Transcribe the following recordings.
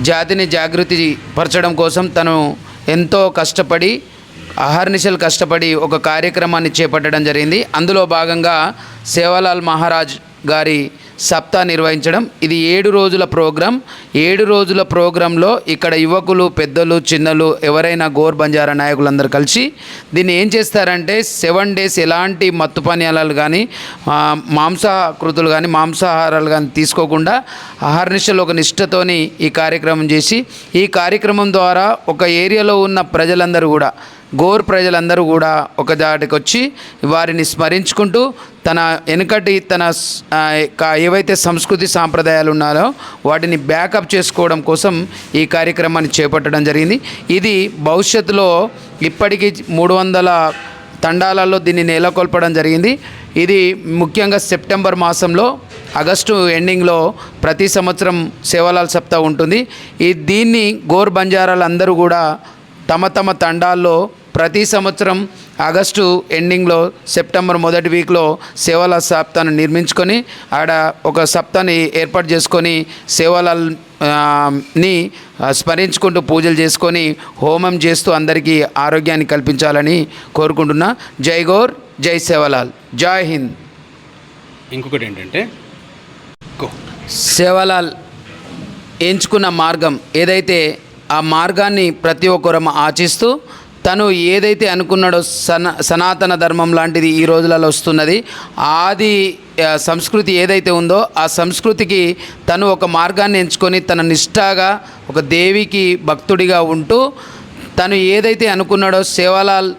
జాతిని జాగృతి పరచడం కోసం తను ఎంతో కష్టపడి అహర్నిశలు కష్టపడి ఒక కార్యక్రమాన్ని చేపట్టడం జరిగింది. అందులో భాగంగా సేవాలాల్ మహారాజ్ గారి సప్తా నిర్వహించడం. ఇది 7 రోజుల ప్రోగ్రాం. 7 రోజుల ప్రోగ్రాంలో ఇక్కడ యువకులు, పెద్దలు, చిన్నలు ఎవరైనా గోర్ బంజారా నాయకులందరూ కలిసి దీన్ని ఏం చేస్తారంటే 7 డేస్ ఎలాంటి మత్తు పానీయాలు కానీ మాంసాకృతులు కానీ మాంసాహారాలు కానీ తీసుకోకుండా అహర్నిశలు ఒక నిష్ఠతోని ఈ కార్యక్రమం చేసి ఈ కార్యక్రమం ద్వారా ఒక ఏరియాలో ఉన్న ప్రజలందరూ కూడా గోర్ ప్రజలందరూ కూడా ఒక దాటికి వచ్చి వారిని స్మరించుకుంటూ తన వెనుకటి తన ఏవైతే సంస్కృతి సాంప్రదాయాలు ఉన్నాయో వాటిని బ్యాకప్ చేసుకోవడం కోసం ఈ కార్యక్రమాన్ని చేపట్టడం జరిగింది. ఇది భవిష్యత్తులో ఇప్పటికీ 300 తండాలలో దీన్ని నెలకొల్పడం జరిగింది. ఇది ముఖ్యంగా సెప్టెంబర్ మాసంలో ఆగస్టు ఎండింగ్లో ప్రతి సంవత్సరం సేవాలాల్ సప్తా ఉంటుంది. దీన్ని గోర్ బంజారాలందరూ కూడా తమ తమ తండాల్లో ప్రతి సంవత్సరం ఆగస్టు ఎండింగ్లో సెప్టెంబర్ మొదటి వీక్లో సేవాలాల్ సప్తాను నిర్మించుకొని ఆడ ఒక సప్తాని ఏర్పాటు చేసుకొని సేవాలాల్ని స్మరించుకుంటూ పూజలు చేసుకొని హోమం చేస్తూ అందరికీ ఆరోగ్యాన్ని కల్పించాలని కోరుకుంటున్నా. జై గోర్, జై సేవాలాల్, జై హింద్. ఇంకొకటి ఏంటంటే సేవాలాల్ ఎంచుకున్న మార్గం ఏదైతే ఆ మార్గాన్ని ప్రతి ఒక్కరం ఆచిస్తూ తను ఏదైతే అనుకున్నాడో సనాతన ధర్మం లాంటిది ఈ రోజులలో వస్తున్నది. ఆది సంస్కృతి ఏదైతే ఉందో ఆ సంస్కృతికి తను ఒక మార్గాన్ని ఎంచుకొని తన నిష్ఠాగా ఒక దేవికి భక్తుడిగా ఉంటూ తను ఏదైతే అనుకున్నాడో సేవాలాల్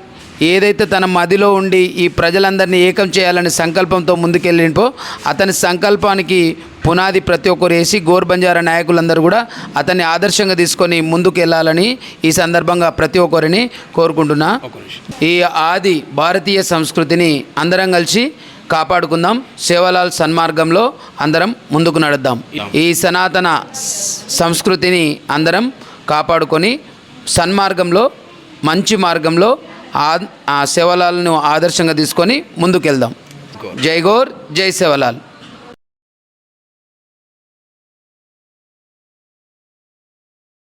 ఏదైతే తన మదిలో ఉండి ఈ ప్రజలందరినీ ఏకం చేయాలనే సంకల్పంతో ముందుకెళ్ళిపో అతని సంకల్పానికి పునాది ప్రతి ఒక్కరు వేసి గోర్ బంజారా నాయకులందరూ కూడా అతన్ని ఆదర్శంగా తీసుకొని ముందుకు వెళ్ళాలని ఈ సందర్భంగా ప్రతి ఒక్కరిని కోరుకుంటున్నా. ఈ ఆది భారతీయ సంస్కృతిని అందరం కలిసి కాపాడుకుందాం. సేవాలాల్ సన్మార్గంలో అందరం ముందుకు నడుద్దాం. ఈ సనాతన సంస్కృతిని అందరం కాపాడుకొని సన్మార్గంలో మంచి మార్గంలో ఆ సేవాలాల్ను ఆదర్శంగా తీసుకొని ముందుకెళ్దాం. జై గోర్, జై సేవాలాల్.